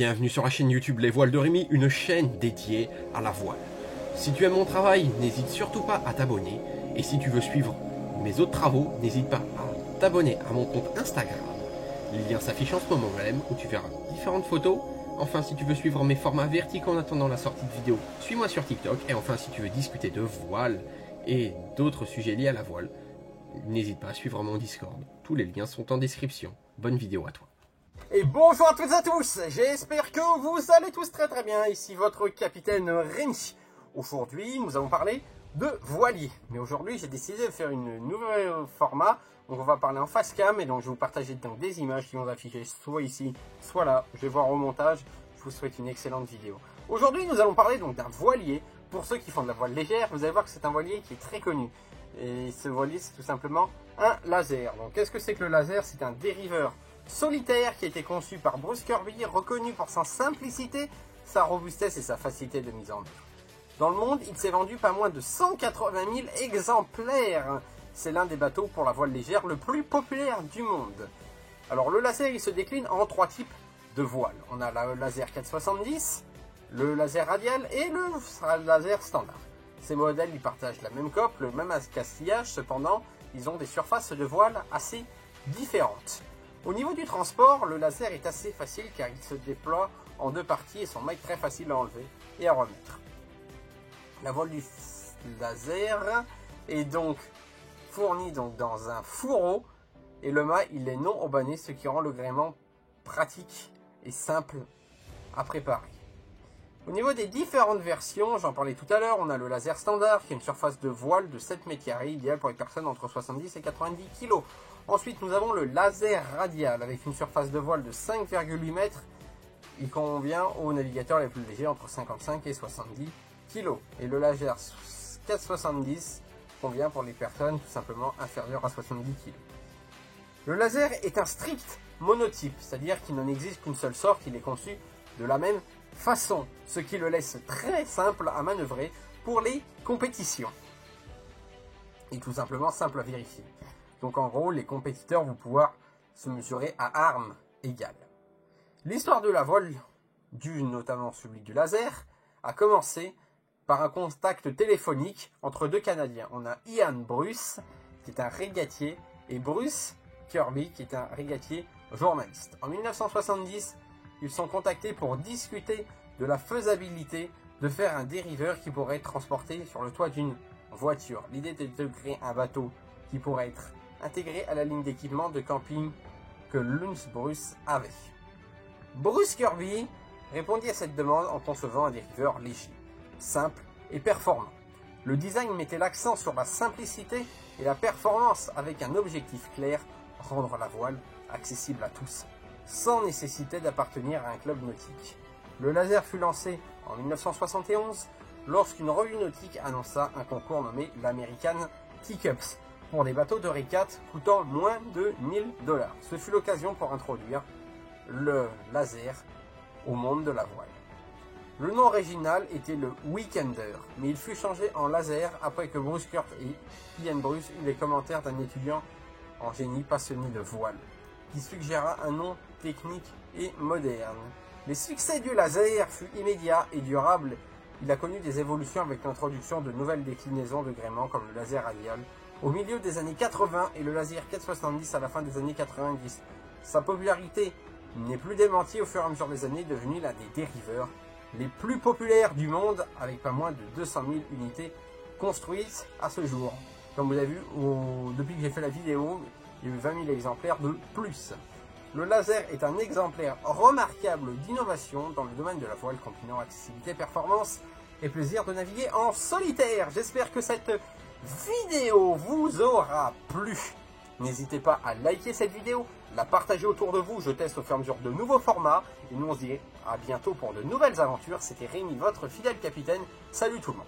Bienvenue sur la chaîne YouTube Les Voiles de Rémi, une chaîne dédiée à la voile. Si tu aimes mon travail, n'hésite surtout pas à t'abonner. Et si tu veux suivre mes autres travaux, n'hésite pas à t'abonner à mon compte Instagram. Le lien s'affiche en ce moment même où tu verras différentes photos. Enfin, si tu veux suivre mes formats verticaux en attendant la sortie de vidéos, suis-moi sur TikTok. Et enfin, si tu veux discuter de voile et d'autres sujets liés à la voile, n'hésite pas à suivre mon Discord. Tous les liens sont en description. Bonne vidéo à toi. Et bonjour à toutes et à tous, j'espère que vous allez tous très bien, ici votre capitaine Rémi. Aujourd'hui, nous allons parler de voilier. Mais aujourd'hui, j'ai décidé de faire une nouvelle format. Donc on va parler en face cam et donc je vais vous partager donc des images qui vont s'afficher soit ici, soit là. Je vais voir au montage. Je vous souhaite une excellente vidéo. Aujourd'hui, nous allons parler donc d'un voilier. Pour ceux qui font de la voile légère, vous allez voir que c'est un voilier qui est très connu. Et ce voilier, c'est tout simplement un laser. Donc qu'est-ce que c'est que le laser? C'est un dériveur solitaire qui a été conçu par Bruce Kirby, reconnu pour sa simplicité, sa robustesse et sa facilité de mise en œuvre. Dans le monde, il s'est vendu pas moins de 180 000 exemplaires. C'est l'un des bateaux pour la voile légère le plus populaire du monde. Alors le laser, il se décline en trois types de voiles. On a le laser 470, le laser radial et le laser standard. Ces modèles, ils partagent la même coque, le même accastillage, cependant, ils ont des surfaces de voile assez différentes. Au niveau du transport, le laser est assez facile car il se déploie en deux parties et son mât est très facile à enlever et à remettre. La voile du laser est donc fournie dans un fourreau et le mât il est non embané, ce qui rend le gréement pratique et simple à préparer. Au niveau des différentes versions, j'en parlais tout à l'heure, on a le laser standard qui a une surface de voile de 7 mètres carrés, idéal pour les personnes entre 70 et 90 kg. Ensuite, nous avons le laser radial avec une surface de voile de 5,8 mètres. Il convient aux navigateurs les plus légers entre 55 et 70 kg. Et le laser 470 convient pour les personnes tout simplement inférieures à 70 kg. Le laser est un strict monotype, c'est-à-dire qu'il n'en existe qu'une seule sorte, il est conçu de la même façon, ce qui le laisse très simple à manœuvrer pour les compétitions. Et tout simplement simple à vérifier. Donc en gros, les compétiteurs vont pouvoir se mesurer à armes égales. L'histoire de la voile, notamment celui du laser, a commencé par un contact téléphonique entre deux Canadiens. On a Ian Bruce, qui est un régatier, et Bruce Kirby, qui est un régatier journaliste. En 1970, ils sont contactés pour discuter de la faisabilité de faire un dériveur qui pourrait être transporté sur le toit d'une voiture. L'idée était de créer un bateau qui pourrait être intégré à la ligne d'équipement de camping que Lance Bruce avait. Bruce Kirby répondit à cette demande en concevant un dériveur léger, simple et performant. Le design mettait l'accent sur la simplicité et la performance avec un objectif clair, rendre la voile accessible à tous, sans nécessité d'appartenir à un club nautique. Le laser fut lancé en 1971 lorsqu'une revue nautique annonça un concours nommé l'American Teacups pour des bateaux de régate coûtant moins de 1000 $. Ce fut l'occasion pour introduire le laser au monde de la voile. Le nom original était le Weekender, mais il fut changé en laser après que Bruce Kirby et Ian Bruce eurent les commentaires d'un étudiant en génie passionné de voile, qui suggéra un nom technique et moderne. Les succès du laser fut immédiat et durable. Il a connu des évolutions avec l'introduction de nouvelles déclinaisons de gréement comme le laser radial au milieu des années 80 et le laser 470 à la fin des années 90. Sa popularité n'est plus démentie au fur et à mesure des années, devenu l'un des dériveurs les plus populaires du monde avec pas moins de 200 000 unités construites à ce jour. Comme vous avez vu, depuis que j'ai fait la vidéo, il y a eu 20 000 exemplaires de plus. Le laser est un exemplaire remarquable d'innovation dans le domaine de la voile, combinant accessibilité, performance et plaisir de naviguer en solitaire. J'espère que cette vidéo vous aura plu. N'hésitez pas à liker cette vidéo, la partager autour de vous. Je teste au fur et à mesure de nouveaux formats. Et nous on se dit à bientôt pour de nouvelles aventures. C'était Rémi, votre fidèle capitaine. Salut tout le monde.